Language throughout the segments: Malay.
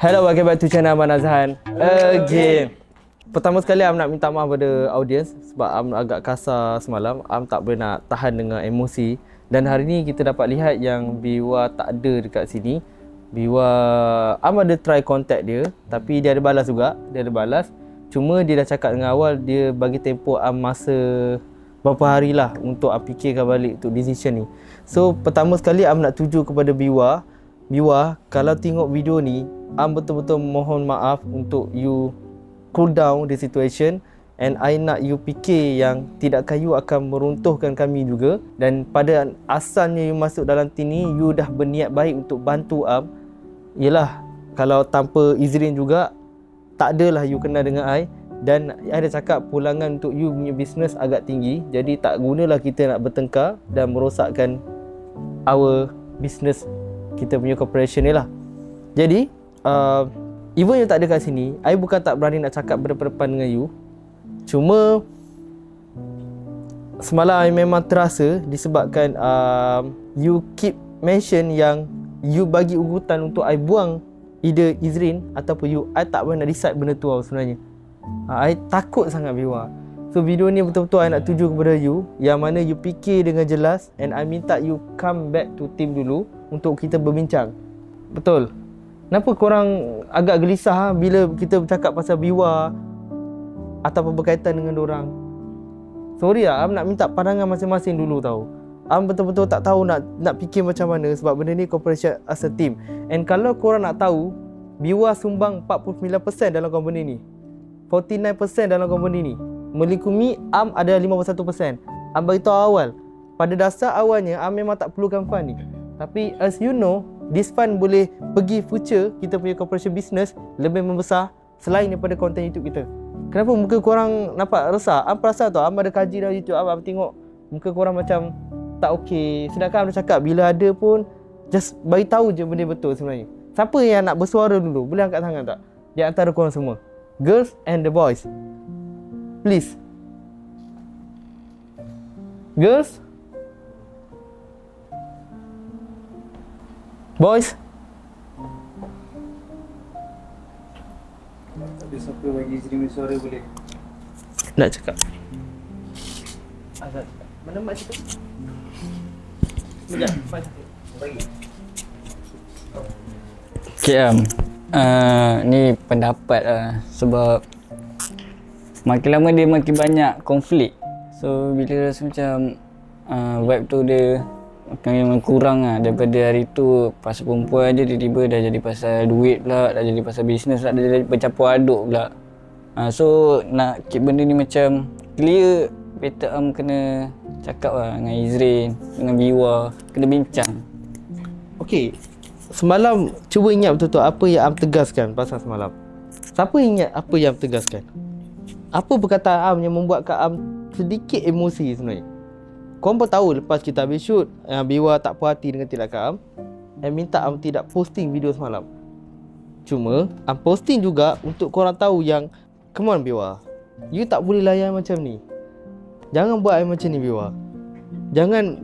Hello, welcome back to channel Abang Azhan again. Pertama sekali, Am nak minta maaf pada audience sebab Am agak kasar semalam. Am tak boleh nak tahan dengan emosi. Dan hari ni kita dapat lihat yang Biwa tak ada dekat sini. Biwa, Am ada try contact dia, tapi dia ada balas juga. Dia ada balas. Cuma dia dah cakap dengan awal, dia bagi tempoh Am masa berapa hari lah untuk Am fikirkan balik untuk decision ni. So, pertama sekali Am nak tuju kepada Biwa. Biwa, kalau tengok video ni, Am betul-betul mohon maaf untuk you cool down the situation, and I nak you fikir yang tidakkan you akan meruntuhkan kami juga. Dan pada asalnya you masuk dalam team ni, you dah berniat baik untuk bantu Am. Yelah, kalau tanpa Izrin juga, tak adalah you kenal dengan I. Dan I dah cakap pulangan untuk you punya business agak tinggi. Jadi tak gunalah kita nak bertengkar dan merosakkan our business, kita punya corporation ni lah. Jadi even you tak ada kat sini, I bukan tak berani nak cakap berdepan dengan you. Cuma semalam I memang terasa disebabkan you keep mention yang you bagi ugutan untuk I buang either Izrin ataupun you. I tak boleh nak decide benda tu sebenarnya. I takut sangat Biwa. So video ni betul-betul I nak tuju kepada you, yang mana you fikir dengan jelas, and I minta you come back to team dulu untuk kita berbincang. Betul? Kenapa korang agak gelisah bila kita bercakap pasal Biwa ataupun berkaitan dengan dorang? Sorry lah, Am nak minta pandangan masing-masing dulu tau. Am betul-betul tak tahu nak fikir macam mana sebab benda ni corporation as a team. And kalau korang nak tahu, Biwa sumbang 49% dalam company ni, 49% dalam company ni. Melingkumi Am ada 51%. Am beritahu awal, pada dasar awalnya Am memang tak perlukan fund ni. Tapi as you know, this fund boleh pergi future kita punya corporation business lebih membesar selain daripada konten YouTube kita. Kenapa muka korang nampak resah? Am perasan tau, Am ada kaji dalam YouTube, Am tengok muka korang macam tak okey. Sedangkan Am dah cakap bila ada pun just bagi tahu je benda betul sebenarnya. Siapa yang nak bersuara dulu? Boleh angkat tangan tak? Di antara korang semua, girls and the boys, please. Girls, boys. Tapi siapa bagi Izrin suara boleh? Nak cakap Azad, mana mak cakap? Sekejap, mak cakap bagi. Okay, ni pendapat sebab makin lama dia makin banyak konflik. So bila rasa macam vibe tu dia makin kurang daripada hari tu pasal perempuan je, tiba-tiba dah jadi pasal duit pula, dah jadi pasal bisnes pula, dah jadi bercampur aduk pula. So nak keep benda ni macam clear, better Am kena cakap dengan Izrin, dengan Biwa, kena bincang. Okay, semalam cuba ingat betul-betul apa yang Am tegaskan pasal semalam. Siapa ingat apa yang Am tegaskan? Apa perkataan Am yang membuatkan Am sedikit emosi sebenarnya? Korang pun tahu lepas kita habis shoot, Biwa tak puas hati dengan tindakan Am dan minta Am tidak posting video semalam. Cuma Am posting juga untuk korang tahu yang come on Biwa, you tak boleh layan macam ni. Jangan buat I macam ni Biwa.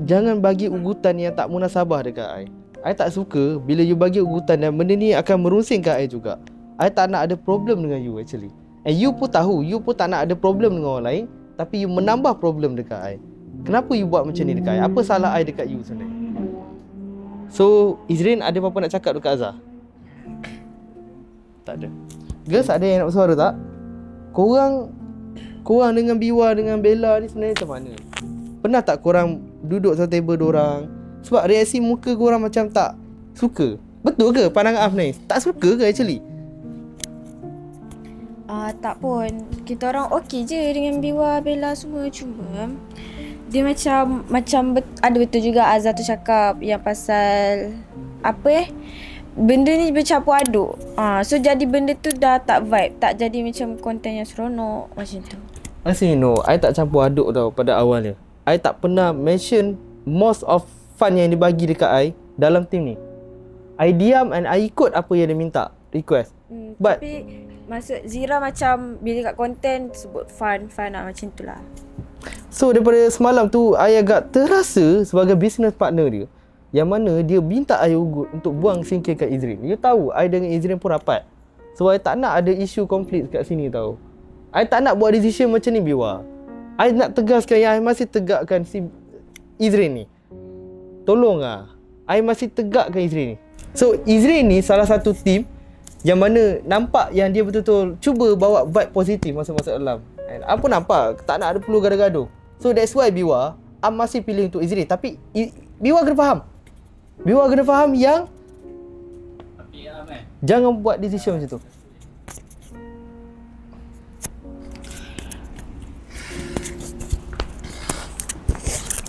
Jangan bagi ugutan yang tak munasabah dekat I tak suka bila you bagi ugutan dan benda ni akan merungsingkan I juga. I tak nak ada problem dengan you actually. And you pun tahu, you pun tak nak ada problem dengan orang lain, tapi you menambah problem dekat I. Kenapa you buat macam ni dekat I? Apa salah I dekat you sebenarnya? So, Izrin ada apa-apa nak cakap dekat Azhar? Tak ada. Girls, ada yang nak bersuara tak? Korang dengan Biwa, dengan Bella ni sebenarnya macam mana? Pernah tak korang duduk satu table dorang? Sebab reaksi muka korang macam tak suka. Betul ke pandangan Af ni? Tak suka ke actually? Tak pun. Kita orang okey je dengan Biwa, Bella semua. Cuma dia macam ada betul juga Azhar tu cakap yang pasal benda ni bercampur aduk. So jadi benda tu dah tak vibe, tak jadi macam konten yang seronok macam tu. Actually no, I tak campur aduk tau pada awalnya. I tak pernah mention most of fun yang dibagi dekat I dalam team ni. I diam and I ikut apa yang dia minta, request. Tapi maksud Zira macam bila kat konten sebut fun macam tu lah. So daripada semalam tu I agak terasa sebagai business partner dia, yang mana dia minta I ugut untuk buang singkirkan Izrin. You tahu I dengan Izrin pun rapat. So I tak nak ada isu konflik kat sini tahu. I tak nak buat decision macam ni Biwa. I nak tegaskan yang I masih tegakkan si Izrin ni. Tolong I masih tegakkan Izrin ni. So Izrin ni salah satu team yang mana nampak yang dia betul-betul cuba bawa vibe positif masa-masa dalam. And I pun nampak tak nak ada perlu gaduh-gaduh. So that's why Biwa masih pilih untuk Izrin. Tapi Biwa kena faham. Biwa kena faham yang jangan buat decision macam tu.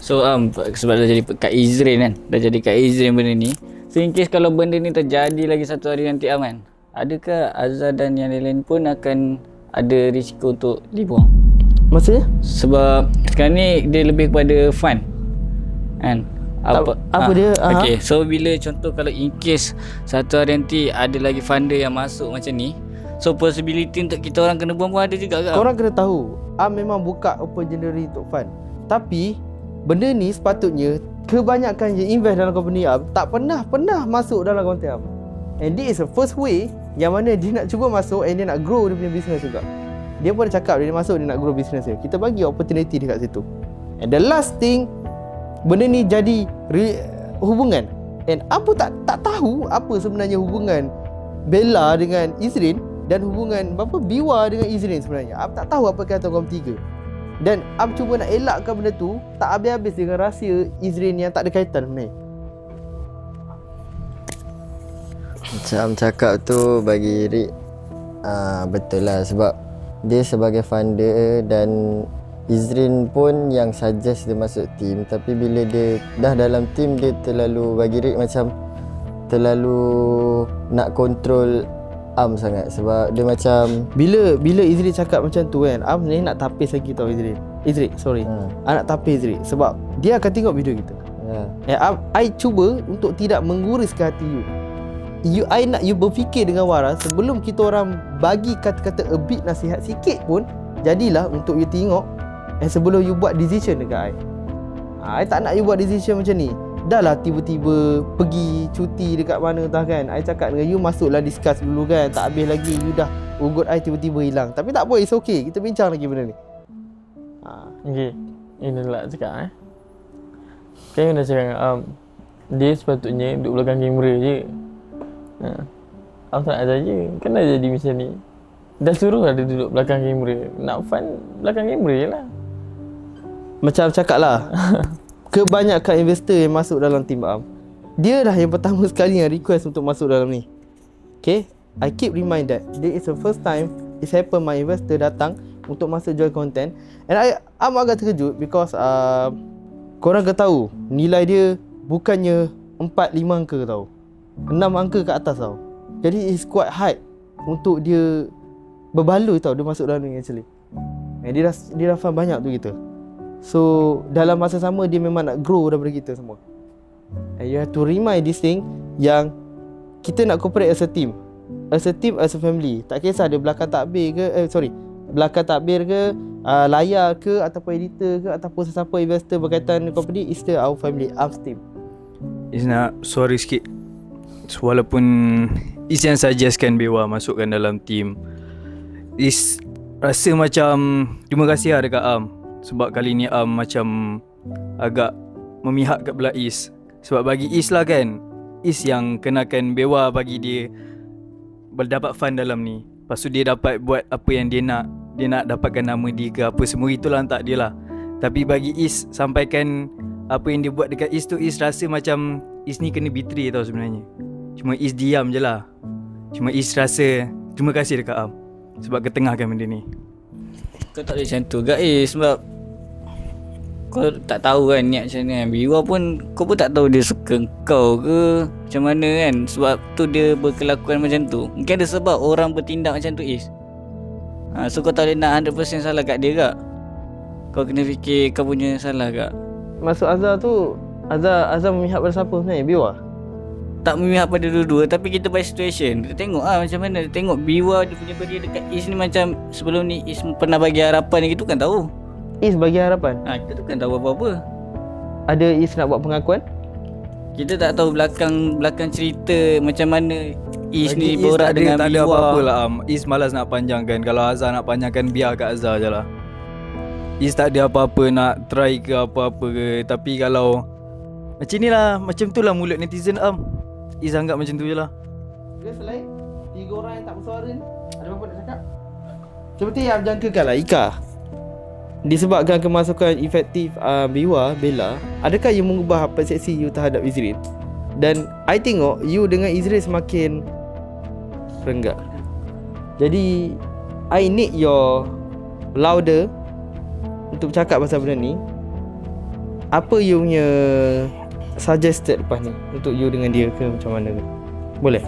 So sebab dah jadi kat Izrin kan, dah jadi kat Izrin benda ni. So in case kalau benda ni terjadi lagi satu hari nanti kan, adakah Azhar dan yang lain pun akan ada risiko untuk dibuang? Maksudnya? Sebab sekarang ni dia lebih kepada fun kan. Apa dia? Okay, so bila contoh kalau in case satu hari nanti ada lagi funder yang masuk macam ni, so possibility untuk kita orang kena buang pun ada juga kan? Korang kena tahu memang buka open January untuk fund. Tapi benda ni sepatutnya kebanyakan je invest dalam company tak pernah masuk dalam konten and this is the first way yang mana dia nak cuba masuk and dia nak grow dia punya business juga. Dia pun dah cakap dia masuk dia nak grow business dia. Kita bagi opportunity dekat situ. And the last thing, benda ni jadi hubungan and aku tak tahu apa sebenarnya hubungan Bella dengan Izrin dan hubungan Biwa dengan Izrin sebenarnya. Aku tak tahu apa kata korang bertiga. Dan Am cuba nak elakkan benda tu tak habis-habis dengan rahsia Izrin yang tak ada kaitan sebenarnya. Macam cakap tu bagi Rick betul lah sebab dia sebagai founder dan Izrin pun yang suggest dia masuk team. Tapi bila dia dah dalam team dia terlalu bagi Rick macam terlalu nak control Am sangat sebab dia macam bila Izrin cakap macam tu kan, Am ni nak tapis lagi tau Izrin. Sorry. Nak tapis Izrin sebab dia akan tengok video kita. I cuba untuk tidak menguruskan hati I nak you berfikir dengan waras sebelum kita orang bagi kata-kata a bit nasihat sikit pun, jadilah untuk you tengok sebelum you buat decision dekat I tak nak you buat decision macam ni. Dah lah tiba-tiba pergi cuti dekat mana entah kan, I cakap dengan you masuklah discuss dulu kan, tak habis lagi you dah ugut I tiba-tiba hilang. Tapi tak apa, it's okay, kita bincang lagi benda ni. Okay, ini lah cakap kan you dah cakap dia sepatutnya duduk belakang kamera je. Aku tak nak saja, kenapa jadi macam ni? Dah suruh ada duduk belakang kamera, nak fun belakang kamera je lah. Macam cakap lah kebanyakan investor yang masuk dalam team dia dah yang pertama sekali yang request untuk masuk dalam ni. Okay, I keep remind that this is the first time it's happen my investor datang untuk masuk join content. And I'm agak terkejut because korang kena tahu nilai dia bukannya 4-5 angka tau, 6 angka ke atas tau. Jadi it's quite high untuk dia berbaloi tau dia masuk dalam ni actually. And dia dah faham banyak tu kita. So dalam masa sama dia memang nak grow daripada kita semua. And you have to remind this thing yang kita nak cooperate as a team, as a family. Tak kisah dia belakang takbir ke belakang takbir ke, layar ke, ataupun editor ke, ataupun sesiapa investor berkaitan dengan company, is still our family, Arms team. Is nak sorry sikit, walaupun Is yang suggestkan Bewa masukkan dalam team, Is rasa macam terima kasih lah dekat Am. Sebab kali ni Am macam agak memihak kat belah Is. Sebab bagi Is lah kan, Is yang kenakan Bewa bagi dia berdapat fun dalam ni. Lepas tu dia dapat buat apa yang dia nak. Dia nak dapatkan nama dia ke apa, semua itulah tak dia lah. Tapi bagi Is sampaikan apa yang dia buat dekat Is tu, Is rasa macam Is ni kena betray tau sebenarnya. Cuma Is diam je lah. Cuma Is rasa terima kasih dekat Am sebab ketengahkan benda ni. Kau tak boleh macam tu gak sebab kau tak tahu kan niat macam mana kan. Biwa pun kau pun tak tahu dia suka kau ke macam mana kan. Sebab tu dia berkelakuan macam tu. Mungkin ada sebab orang bertindak macam tu so kau tak boleh nak 100% salah kat dia kak. Kau kena fikir kau punya salah kak. Maksud Azhar tu, Azhar memihak pada siapa sebenarnya? Biwa? Tak memihak pada dua-dua, tapi kita by situation. Kita tengok macam mana. Kita tengok Biwa dia punya beri dekat Is ni macam sebelum ni Is pernah bagi harapan yang kita kan tahu. Is bagi harapan? Kita tu kan tahu apa-apa. Ada Is nak buat pengakuan? Kita tak tahu belakang cerita macam mana Is Bagi ni Is borak dengan tak ada Biwa. apa-apa lah Is malas nak panjangkan. Kalau Azhar nak panjangkan, biar kat Azhar je lah. Is tak ada apa-apa nak try ke apa-apa ke. Tapi kalau macam ni lah, macam tu lah mulut netizen Is anggap macam tu je lah. Dia selain 3 orang yang tak bersuara ni, ada apa nak cakap? Seperti yang jangkakan lah Ika, disebabkan kemasukan efektif Biwa, Bella, adakah you mengubah persepsi you terhadap Izrin? Dan I tengok you dengan Izrin semakin renggak. Jadi I need your louder untuk cakap pasal benda ni. Apa you punya suggested lepas ni untuk you dengan dia ke macam mana ke? Boleh?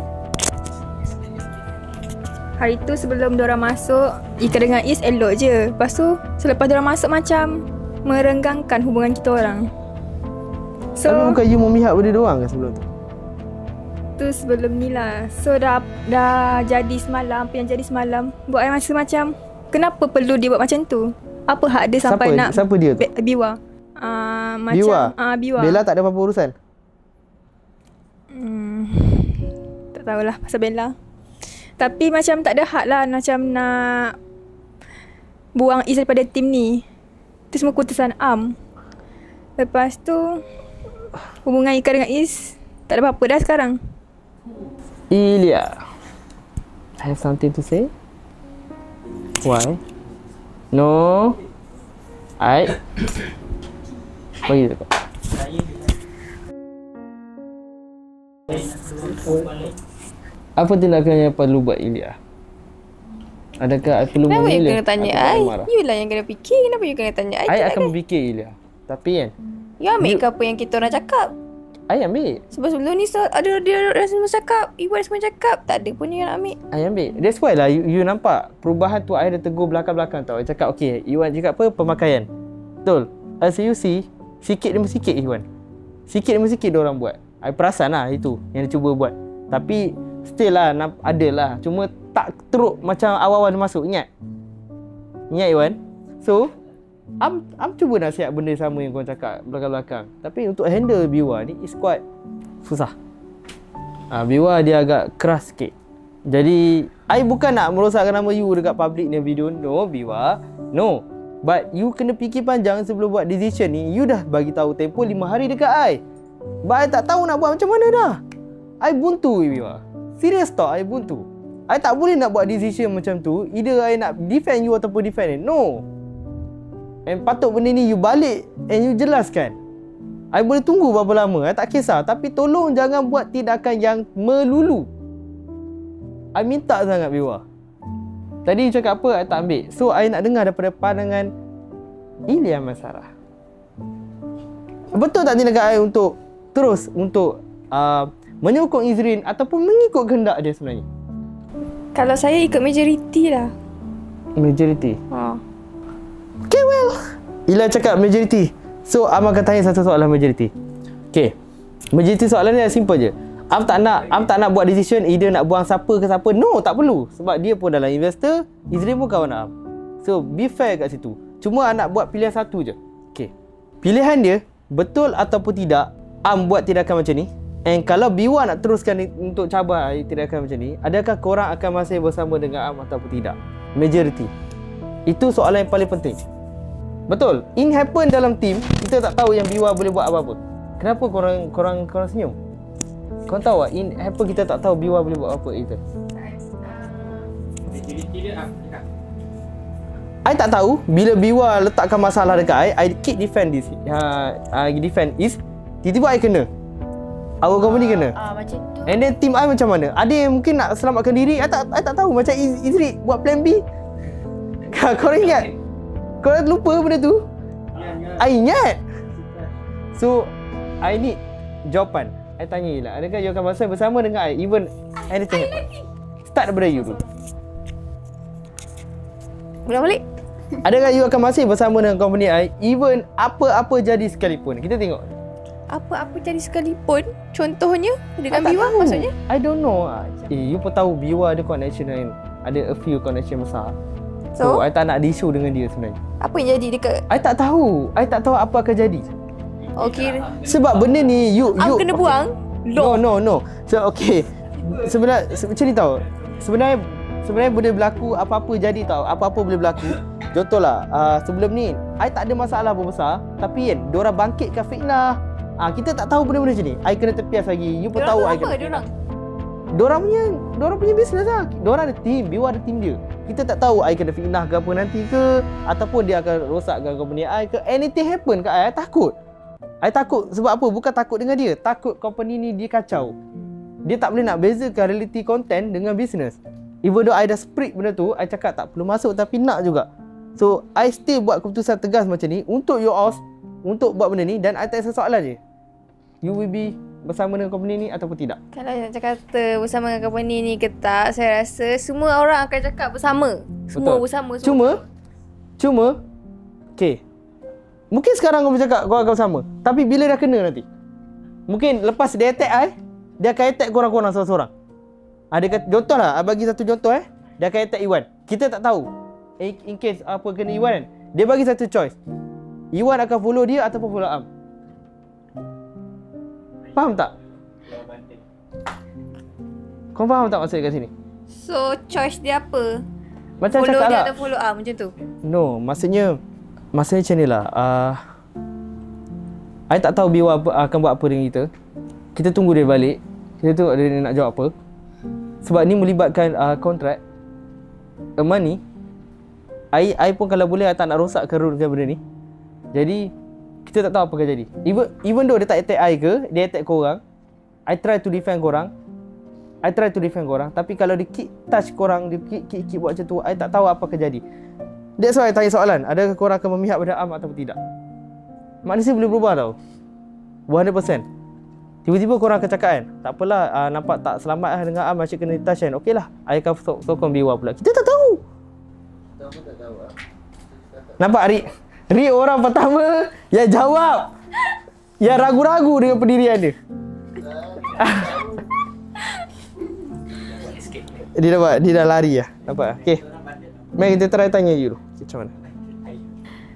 Hari tu sebelum diorang masuk, Ika dengan Is elok je. Lepas tu selepas diorang masuk macam merenggangkan hubungan kita orang. So Tapi bukan you memihak pada diorang ke sebelum tu? tu sebelum ni lah. So dah jadi semalam, apa yang jadi semalam buat I rasa macam kenapa perlu dia buat macam tu? Apa hak dia sampai nak Siapa dia tu? Biwa. Macam Biwa? Biwa. Bella tak ada apa-apa urusan? Tak tahulah pasal Bella. Tapi macam tak ada hak lah macam nak buang Is daripada tim ni. Itu semua keputusan Am. Lepas tu hubungan Ika dengan Is tak ada apa-apa dah sekarang. Ilya, I have something to say. Why? No. I bagi dekat. Apa tindakan yang perlu buat Ilya? Adakah I perlu Kenapa you memilih kena tanya ataupun I? marah? You lah yang kena fikir. Kenapa you kena tanya I? I Tak akan ada. berfikir Ilya. Tapi kan, You ambil ke apa yang kita orang cakap? I ambil. Sebab sebelum ni ada dia semua cakap, Iwan semua cakap, tak ada pun yang nak ambil. I ambil. That's why lah you nampak perubahan tu. I dah tegur belakang-belakang tau. I cakap okay, Iwan cakap apa? Pemakaian. Betul. As you see, sikit demi sikit Iwan. Sikit demi sikit diorang buat. I perasan lah itu yang dia cuba buat. Tapi still lah ada lah. Cuma tak teruk macam awal-awal dia masuk. Ingat Iwan. So Am cuba nasihat benda sama yang korang cakap belakang-belakang. Tapi untuk handle Biwa ni is quite susah. Biwa dia agak keras sikit. Jadi I bukan nak merosakkan nama you dekat public ni video. No Biwa, no. But you kena fikir panjang sebelum buat decision ni. You dah bagi tahu tempoh 5 hari dekat I. But I tak tahu nak buat macam mana dah. I buntu Biwa. Serius tau, I buntu. I tak boleh nak buat decision macam tu. Either I nak defend you ataupun defend it. No. And patut benda ni you balik and you jelaskan. I boleh tunggu berapa lama, I tak kisah. Tapi tolong jangan buat tindakan yang melulu. I minta sangat Biwa. Tadi you cakap apa, I tak ambil. So I nak dengar daripada pandangan Ilya Masarah. Betul tak tindakan I untuk terus untuk menyokong Izrin ataupun mengikut kehendak dia sebenarnya? Kalau saya ikut majoriti lah. Majority. Ha. Okay, well, Ilya cakap majority. So, Am akan tanya satu soalan majority. Okay, majority soalan dia simple je. Am tak nak buat decision either nak buang siapa ke siapa. No, tak perlu. Sebab dia pun dalam investor, Izrin pun kawan Am. So, be fair kat situ. Cuma Am nak buat pilihan satu je. Okay, pilihan dia, betul ataupun tidak, Am buat tindakan macam ni. And kalau Biwa nak teruskan untuk cabar tindakan macam ni, adakah korang akan masih bersama dengan Am ataupun tidak? Majority. Itu soalan yang paling penting. Betul. In happen dalam team, kita tak tahu yang Biwa boleh buat apa-apa. Kenapa korang senyum? Korang tahu tak? In happen kita tak tahu Biwa boleh buat apa itu. I tak tahu bila Biwa letakkan masalah dekat I keep defend this. Defend is tiba-tiba I kena. Our company kena. Macam tu. And then team I macam mana? Ada yang mungkin nak selamatkan diri. I tak tahu. Macam Izri buat plan B. Korang ingat? Korang lupa benda tu? I ingat. So I need jawapan. I tanya lah, adakah you akan bersama dengan I even anything happen? Start daripada you dulu. Ulang balik. Adakah you akan masih bersama dengan company I even apa-apa jadi sekalipun? Kita tengok. Apa-apa jadi sekalipun. Contohnya dengan I tak Biwa tahu. maksudnya. I don't know. You pun tahu Biwa ada connection lain. Ada a few connection besar. So I tak nak ada isu dengan dia sebenarnya. Apa yang jadi dekat I tak tahu. I tak tahu apa akan jadi. Okay. Sebab benda ni you Kena buang. No. So okay. Macam ni tau. Sebenarnya benda berlaku, apa-apa jadi tau. Apa-apa boleh berlaku. Contohlah, sebelum ni I tak ada masalah pun besar, tapi kan diorang bangkitkan fitnah. Kita tak tahu benda-benda macam ni. I kena tepias lagi. You pun tahu I kena. Diorang punya business lah. Diorang ada team, Biwa ada team dia. Kita tak tahu I kena fitnah ke apa nanti ke, ataupun dia akan rosakkan company I ke. Anything happen kat I takut. I takut sebab apa? Bukan takut dengan dia. Takut company ni dia kacau. Dia tak boleh nak bezakan reality content dengan business. Even though I dah spread benda tu, I cakap tak perlu masuk tapi nak juga. So, I still buat keputusan tegas macam ni untuk your house, untuk buat benda ni, dan I tak ada soalan je. You will be bersama dengan company ni ataupun tidak? Kalau nak kata bersama dengan company ni ke tak, saya rasa semua orang akan cakap bersama. Semua Betul. bersama. Cuma okay, mungkin sekarang kau bercakap kau akan bersama, tapi bila dah kena nanti, mungkin lepas dia attack I, dia akan attack korang-korang seorang-seorang. Dia kata, contoh lah, I bagi satu contoh dia akan attack Iwan. Kita tak tahu. In case apa kena Iwan kan, dia bagi satu choice. Iwan akan follow dia ataupun follow Am. Faham tak? Kau faham tak maksud kat sini? So, choice dia apa? Macam Follow cakap dia lah. atau follow macam tu? No, maksudnya macam ni lah. I tak tahu Biwa akan buat apa dengan kita. Kita tunggu dia balik. Kita tengok dia nak jawab apa. Sebab ni melibatkan kontrak, money. I pun kalau boleh I tak nak rosakkan rule benda ni. Jadi kita tak tahu apa akan jadi. Even though dia tak attack I ke, dia attack korang, I try to defend korang. Tapi kalau dia keep touch korang, dia keep buat macam tu, I tak tahu apa akan jadi. That's why I tanya soalan, adakah korang akan memihak pada Am ataupun tidak? Manusia boleh berubah tau, 100%. Tiba-tiba korang akan cakap kan, tak apalah, nampak tak selamat lah dengan Am, macam kena touch kan. Okey lah, I akan sokong Biwa pula. Kita tak tahu. Nampak Rik orang pertama yang jawab, yang ragu-ragu dengan pendirian dia. Dia dah lari lah. Nampak? Okay, mari kita try tanya you dulu. Macam mana?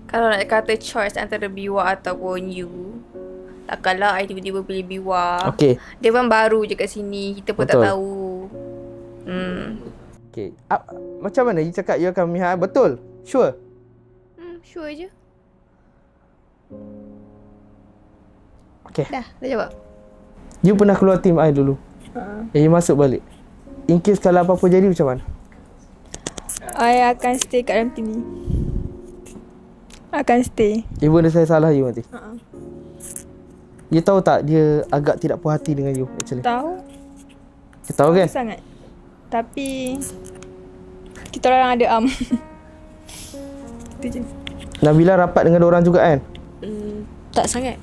Kalau nak kata choice antara Biwa ataupun you, takkanlah I tiba-tiba pilih Biwa. Okay. Dia pun baru je kat sini, kita pun Betul. tak tahu. Okay. Macam mana you cakap you akan memihak? Betul? Sure? Sure je. Okay. Dah jawab. You pernah keluar team I dulu. You masuk balik. In case kalau apa-apa jadi macam mana? I akan stay kat dalam team ni. Akan stay. Even dia saya salah you nanti. You tahu tak dia agak tidak puas hati dengan you actually? Tahu. You tahu kan? Sangat. Tapi kita orang ada Am. Itu je. Nabila rapat dengan orang juga kan? Tak sangat.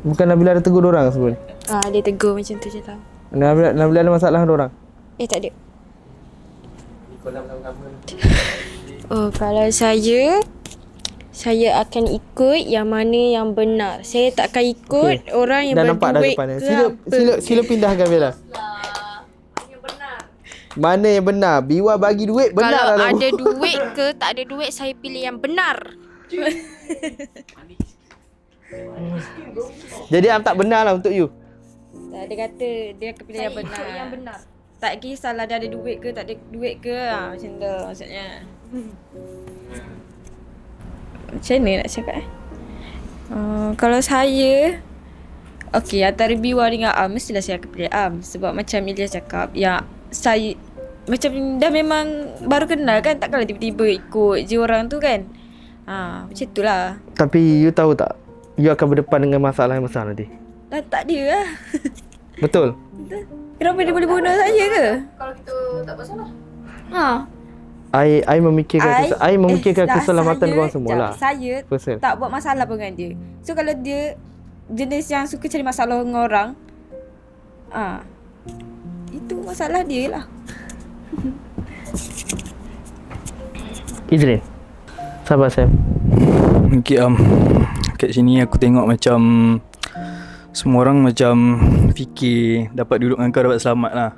Bukan Nabila ada tegur orang sebelum ni? Dia tegur macam tu je tau. Nabila ada masalah dengan orang? Tak ada. Kalau saya akan ikut yang mana yang benar. Saya tak akan ikut orang yang dah nampak dah berduit depan ke dia. Sila pindahkan Bella. Mana yang benar? Biwa bagi duit benar. Kalau ada duit ke tak ada duit, saya pilih yang benar. Jadi Am tak benar lah untuk you. Dia kata dia akan pilih yang benar. Yang benar. Tak kisahlah dia ada duit ke tak ada duit ke, macam tu maksudnya. Macam mana nak cakap kalau saya, okey, antara Biwa dengan Am, mestilah saya akan pilih Am. Sebab macam Ilyas cakap, ya saya macam dah memang baru kenal kan, takkanlah tiba-tiba ikut je orang tu kan. Macam tu lah. Tapi you tahu tak, you akan berdepan dengan masalah yang besar nanti. Tak ada lah. Betul? Kenapa dia boleh bunuh saya ke? Kalau kita tak bersalah. I memikirkan keselamatan korang semua lah. Saya tak buat masalah pun dengan dia. So kalau dia jenis yang suka cari masalah dengan orang, itu masalah dia lah. Izrin, sabar Sam. Okay, kat sini aku tengok macam semua orang macam fikir dapat duduk dengan kau dapat selamat lah.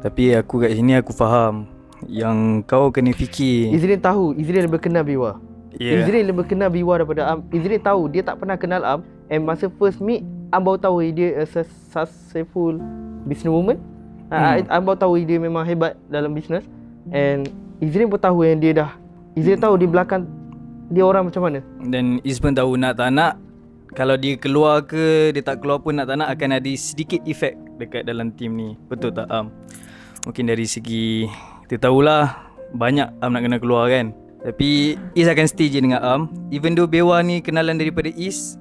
Tapi aku kat sini aku faham yang kau kena fikir. Izrin tahu, Izrin lebih kenal Biwa. Yeah. Izrin lebih kenal Biwa daripada Am. Izrin tahu dia tak pernah kenal Am And masa first meet, baru tahu dia a successful businesswoman. Baru tahu dia memang hebat dalam bisnes. And Izrin pun tahu yang Izrin tahu di belakang dia orang macam mana. Dan Iz pun tahu nak tak nak, kalau dia keluar ke dia tak keluar pun nak tak nak akan ada sedikit efek dekat dalam team ni. Betul tak Am? Mungkin dari segi kita tahulah banyak Am nak kena keluar kan. Tapi Iz akan stay je dengan Am. Even though Bewa ni kenalan daripada Iz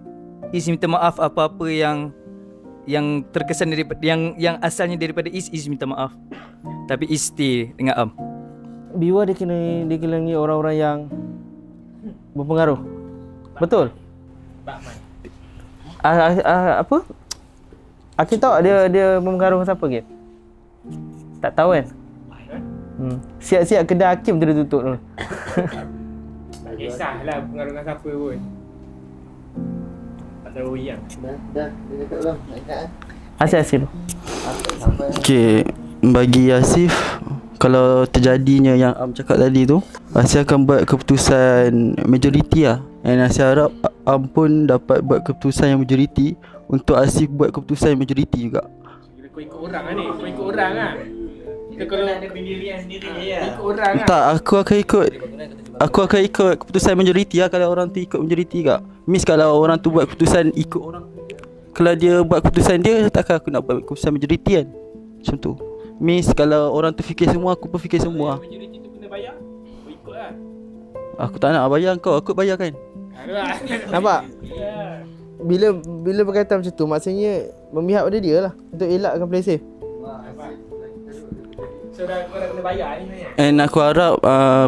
minta maaf apa-apa yang terkesan daripada yang asalnya daripada Iz minta maaf. Tapi Iz stay dengan Am. Bewa dikelilingi orang-orang yang berpengaruh. Betul? Apa? Aku tahu dia mempengaruhi siapa ke? Tak tahu kan? Siap-siap kedai Hakim tu dia tutup tu. Tak kisahlah pengaruh dengan siapa pun. Tak tahu yang. Dah, dia cakap belum? Nak ingat Asif. Okay, bagi Asif, kalau terjadinya yang Am cakap tadi tu, Asif akan buat keputusan majoriti lah. And Asif harap Am pun dapat buat keputusan yang majoriti untuk Asif buat keputusan yang majoriti juga. Kau ikut orang lah ni. Kau ikut orang lah. Kita kalau ada pendirian sendiri ikut orang lah. Tak, aku akan ikut keputusan majoriti lah kalau orang tu ikut majoriti juga. Miss kalau orang tu buat keputusan ikut orang, kalau dia buat keputusan dia, takkan aku nak buat keputusan majoriti kan. Macam tu. Miss kalau orang tu fikir semua, aku pun fikir semua. Majoriti tu kena bayar. Kau ikut lah. Aku tak nak bayar kau, aku bayar kan. Nampak? Bila berkaitan macam tu, maksudnya memihak pada dia lah untuk elakkan play safe. So kau dah kena bayar ni sebenarnya. And aku harap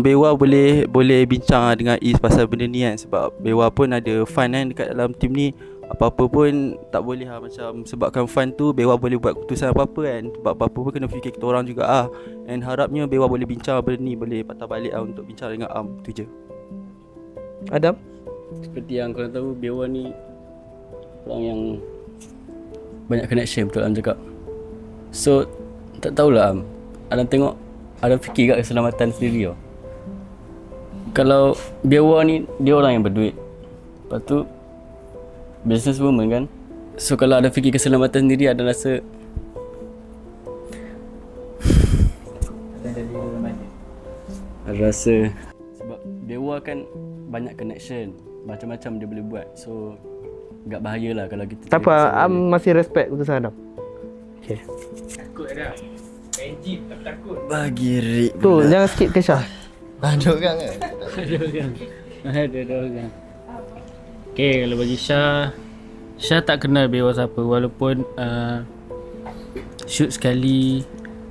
Bewa boleh bincang dengan Iz pasal benda ni kan. Sebab Bewa pun ada fun kan dekat dalam team ni. Apa-apa pun tak boleh lah, macam sebabkan fun tu Bewa boleh buat keputusan apa-apa kan. Sebab apa-apa pun kena fikir kita orang juga lah. And harapnya Bewa boleh bincang benda ni, boleh patah balik lah untuk bincang dengan Am. Tu je. Adam? Seperti yang korang tahu, Bewa ni orang yang banyak connection, betul Am cakap. So tak tahulah Am, Adam tengok, Adam fikir kat keselamatan sendiri tau. Kalau Bewa ni, dia orang yang berduit, lepas tu businesswoman kan. So kalau Adam fikir keselamatan sendiri, Adam rasa sebab Bewa kan banyak connection, macam-macam dia boleh buat. So agak bahayalah kalau kita Tak apa, Am masih respect keputusan Adam. Okay. Takut dah. Main gym tak takut. Bagi Rick Tu, jangan skip ke Syah. Ada orang kan? Ada orang. Okay, kalau bagi Syah tak kenal Bewa siapa, walaupun shoot sekali,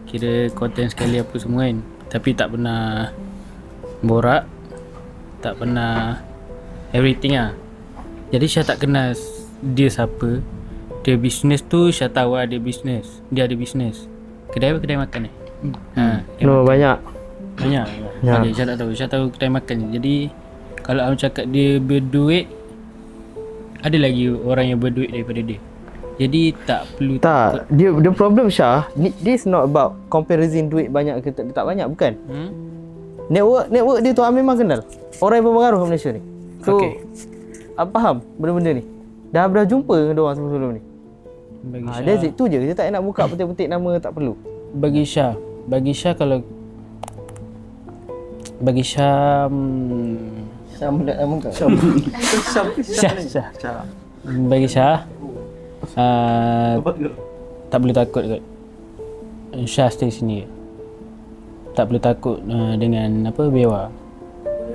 kira konten sekali apa semua kan, tapi tak pernah borak, tak pernah everything lah. Jadi Syah tak kenal dia siapa. Dia bisnes tu Syah tahu dia bisnes. Dia ada bisnes. Kedai makan No, banyak. Banyak. Ya. Okay, Syah tak tahu. Syah tahu kedai makan. Jadi kalau Am cakap dia berduit, ada lagi orang yang berduit daripada dia. Jadi tak perlu Tak, dia problem Syah, this not about comparison duit banyak ke tak banyak, bukan. Network dia tu Am memang kenal orang yang berpengaruh kat Malaysia ni. So faham benda-benda ni. Dah jumpa dengan diorang sebelum ni. Bagi Syah, that's it, tu je. Kita tak nak buka petik-petik nama, tak perlu. Bagi Syah kalau bagi Syah Sama nak nama kau? Syah. Bagi Syah tak boleh takut kot. Syah stay sini. Tak perlu takut dengan apa Bewa.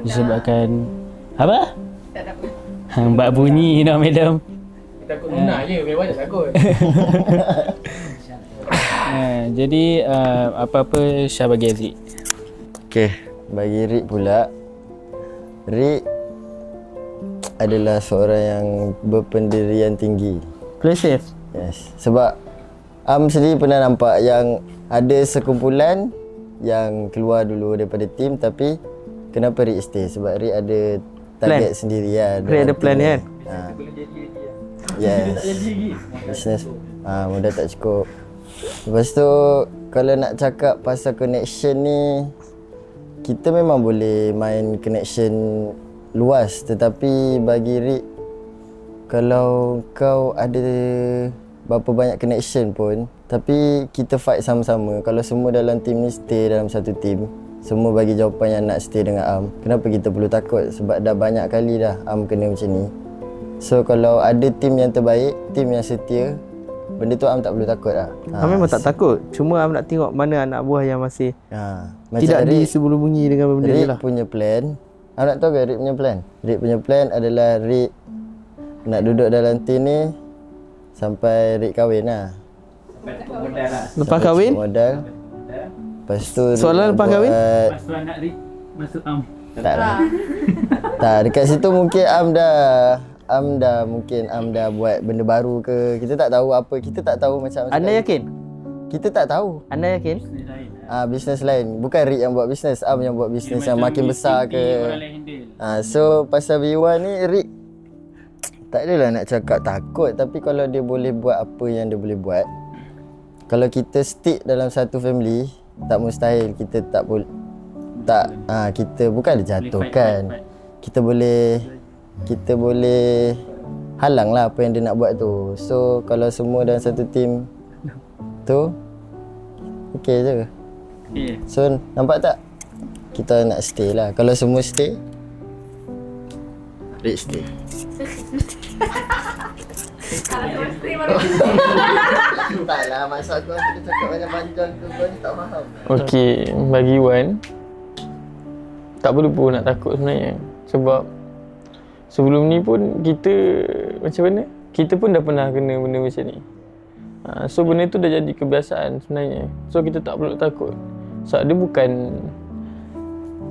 Disebabkan apa? Tak ada apa. Mbak bunyi dah madam. Takut Luna je, Bewa tak takut. Jadi apa-apa Syah bagi Aziz. Okay, bagi Rick pula. Rick adalah seorang yang berpendirian tinggi. Play safe. Yes, sebab Am sendiri pernah nampak yang ada sekumpulan yang keluar dulu daripada tim, tapi kenapa Rick stay? Sebab Rick ada target sendiri lah. Rick ada plan kan? Yes. Business modal tak cukup. Lepas tu kalau nak cakap pasal connection ni, kita memang boleh main connection luas, tetapi bagi Rick kalau kau ada berapa banyak connection pun, tapi kita fight sama-sama. Kalau semua dalam team ni stay dalam satu team, semua bagi jawapan yang nak stay dengan Am, kenapa kita perlu takut? Sebab dah banyak kali dah Am kena macam ni. So kalau ada team yang terbaik, team yang setia, benda tu Am tak perlu takut lah. Am memang tak takut. Cuma Am nak tengok mana anak buah yang masih tidak disembunyi dengan benda ni lah. Rick punya plan, Am nak tahu ke Rick punya plan? Rick punya plan adalah Rick nak duduk dalam team ni sampai Rick kahwin lah. Lepas kahwin? Modal. Lepas tu soalan lepas kahwin? Lepas tu anak Rick masuk Am. Tak lah. Tak, dekat situ mungkin Am dah buat benda baru ke. Kita tak tahu apa. Kita tak tahu macam Anda yakin? Kita tak tahu. Anda yakin? Bisnes lain. Bukan Rick yang buat bisnes, Am yang buat bisnes yang makin besar ke. So pasal B1 ni Rick tak adalah nak cakap takut, tapi kalau dia boleh buat apa yang dia boleh buat, kalau kita stick dalam satu family, tak mustahil kita kita bukan dijatuhkan. Kita boleh halang lah apa yang dia nak buat tu. So kalau semua dalam satu team tu okey je. So nampak tak? Kita nak stay lah. Kalau semua stay, Rick stay. Taklah, maksud aku kita cakap banyak panjang tu kau tak faham. Okey, bagi Wan tak perlu pun nak takut sebenarnya. Sebab sebelum ni pun kita macam mana? Kita pun dah pernah kena benda macam ni. So benda tu dah jadi kebiasaan sebenarnya. So kita tak perlu takut. Sebab dia bukan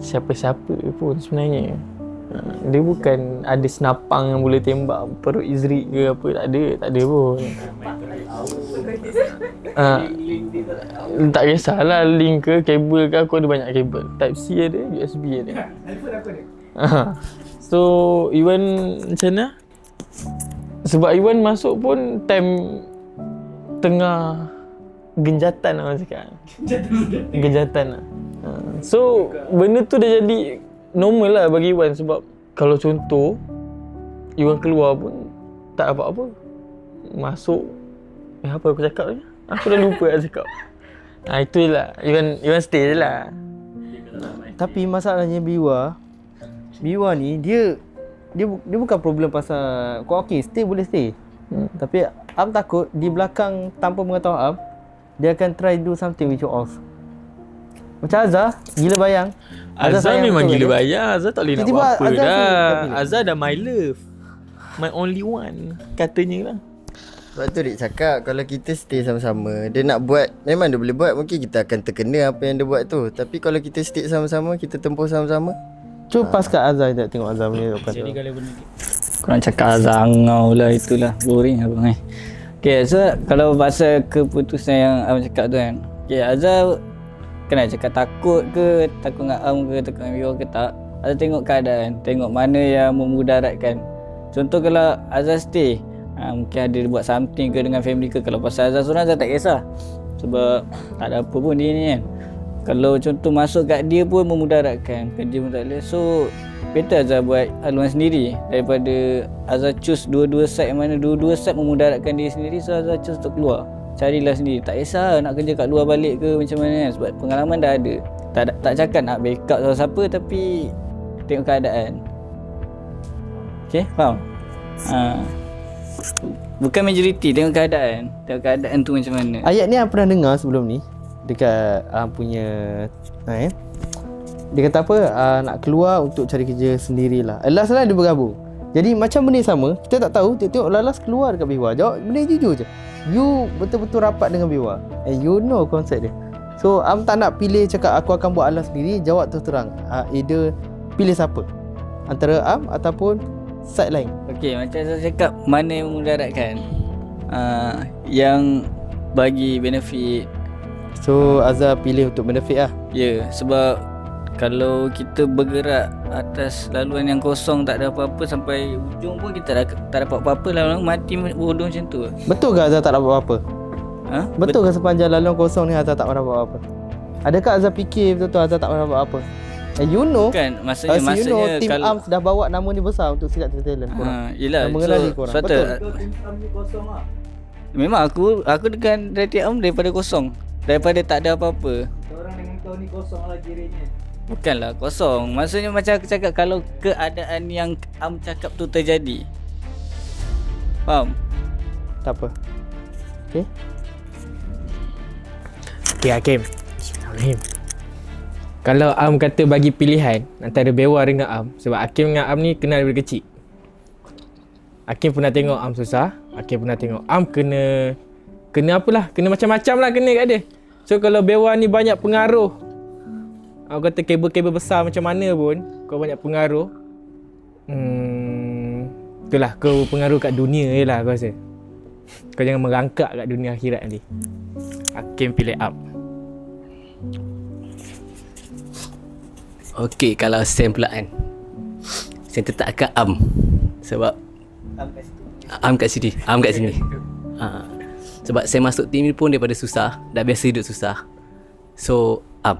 siapa-siapa pun sebenarnya. Dia bukan ada senapang yang boleh tembak perut Izri ke apa. Tak ada pun. Tak kisahlah link ke kabel ke, aku ada banyak kabel. Type C ada, USB ada. Telefon aku ada. So Iwan macam mana? Sebab Iwan masuk pun time tengah genjatan lah orang cakap. Genjatan lah. So benda tu dah jadi normal lah bagi Iwan. Sebab kalau contoh Iwan keluar pun tak apa-apa, masuk apa aku cakap ni? Aku dah lupa nak cakap. Itulah Iwan stay je lah. Tapi masalahnya Biwa ni dia bukan problem pasal kau okey stay boleh stay. Tapi Am takut di belakang tanpa mengetahui Am, dia akan try do something with you off. Macam Azhar, gila bayang. Azhar memang gila bayang. Azhar tak boleh nak buat apa Azhar dah. Azhar dah my love, my only one, katanya lah. Sebab tu Rick cakap kalau kita stay sama-sama, dia nak buat, memang dia boleh buat. Mungkin kita akan terkena apa yang dia buat tu. Tapi kalau kita stick sama-sama, kita tempuh sama-sama. Cuba pas kat Azhar, tak tengok Azhar punya apa tu. Korang cakap Azhar ngau lah, itulah boring abang Okay, so kalau pasal keputusan yang abang cakap tu kan, okay, Azhar kena cakap takut ke, takut dengan Am ke, takut dengan Biwa ke tak. Azhar tengok keadaan, tengok mana yang memudaratkan. Contoh kalau Azhar stay, mungkin ada buat something ke dengan family ke. Kalau pasal Azhar seorang, Azhar tak kisah. Sebab tak ada apa pun dia ni kan. Kalau contoh masuk kat dia pun memudaratkan, kerja pun tak boleh. So better Azhar buat haluan sendiri daripada Azhar choose dua-dua side yang mana dua-dua side memudaratkan dia sendiri. So Azhar choose untuk keluar, carilah sendiri. Tak kisah nak kerja kat luar balik ke macam mana kan. Sebab pengalaman dah ada. Tak cakap nak backup siapa-siapa, tapi tengok keadaan. Okay, faham? Bukan majoriti, tengok keadaan. Tengok keadaan tu macam mana. Ayat ni aku pernah dengar sebelum ni dekat punya dia kata apa, nak keluar untuk cari kerja sendirilah. Last lah dia bergabung. Jadi macam benda sama, kita tak tahu, tengok Lalas keluar dekat Biwa. Jawab benda jujur je. You betul-betul rapat dengan Biwa, and you know konsep dia. So Am tak nak pilih cakap aku akan buat alas sendiri. Jawab terus-terang, either pilih siapa antara Am ataupun side lain. Okay, macam saya cakap, mana yang memudaratkan, yang bagi benefit. So Azhar pilih untuk benefit lah. Ya, sebab kalau kita bergerak atas laluan yang kosong, tak ada apa-apa, sampai ujung pun kita tak dapat apa-apa, lama-lama mati bodoh macam tu. Betul ke Azhar tak dapat apa-apa? Betul ke sepanjang laluan kosong ni Azhar tak dapat apa-apa? Adakah Azhar fikir betul-betul Azhar tak dapat apa-apa? You know. Kan maksudnya you know, Team kalau Arms dah bawa nama ni besar untuk Silat Talent korang. Yelah, Dah mengenali korang. Betul. Memang aku dengan Rated Arm daripada kosong. Daripada tak ada apa-apa. Orang dengan kau ni kosong lah kirinya. Bukanlah kosong. Maksudnya macam aku cakap, kalau keadaan yang Am cakap tu terjadi, faham? Tak apa. Okay. Okay Hakim. Bismillahirrahmanirrahim. Kalau Am kata bagi pilihan antara Bewa dengan Am, sebab Hakim dengan Am ni kenal daripada kecil. Hakim pernah tengok Am susah, Hakim pernah tengok Am kena apalah, kena macam-macam lah kena kat dia. So kalau Bewa ni banyak pengaruh, aku kata kabel-kabel besar macam mana pun, kau banyak pengaruh, itulah kau pengaruh kat dunia je lah aku rasa. Kau jangan merangkak kat dunia akhirat nanti. Hakim pilih Am. Okey, kalau Sam pula kan, Sam tetap kat Am. Sebab Am kat sini. Sebab saya masuk tim ni pun daripada susah, dah biasa hidup susah. So Am.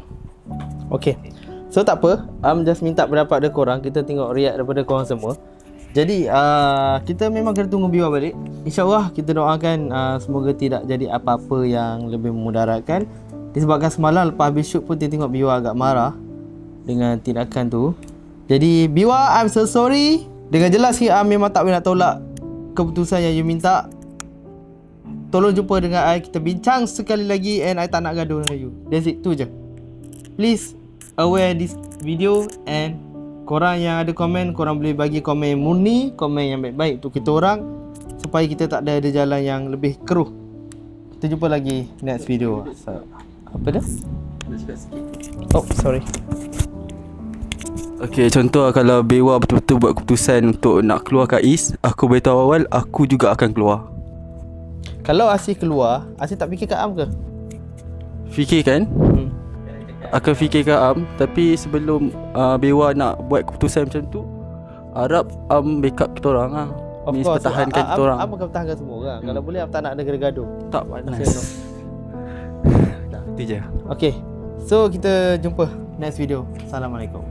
Okay. So tak apa, Am just minta pendapat dia korang. Kita tengok react daripada korang semua. Jadi kita memang kena tunggu Biwa balik. InsyaAllah kita doakan semoga tidak jadi apa-apa yang lebih memudaratkan. Disebabkan semalam lepas habis shoot pun kita tengok Biwa agak marah dengan tindakan tu. Jadi Biwa, I'm so sorry. Dengan jelas Am memang tak boleh nak tolak keputusan yang you minta. Tolong jumpa dengan I, kita bincang sekali lagi, and I tak nak gaduh dengan you. That's it, tu je. Please aware this video, and korang yang ada komen, korang boleh bagi komen murni, komen yang baik-baik untuk kita orang, supaya kita tak ada jalan yang lebih keruh. Kita jumpa lagi next video. Apa dah? Oh, sorry. Okay, contoh kalau Bewa betul-betul buat keputusan untuk nak keluar kat East, aku beritahu awal, aku juga akan keluar. Kalau Asih keluar, Asih tak fikir kat Am ke? Fikir kan? Akan fikir kat Am. Tapi sebelum Bewa nak buat keputusan macam tu, harap Am backup kita orang lah. Of Means course, pertahankan kita orang. Am akan pertahankan semua orang. Kalau boleh Am tak nak ada gaduh. Tak panas. Dah, itu je. Okay, so kita jumpa next video. Assalamualaikum.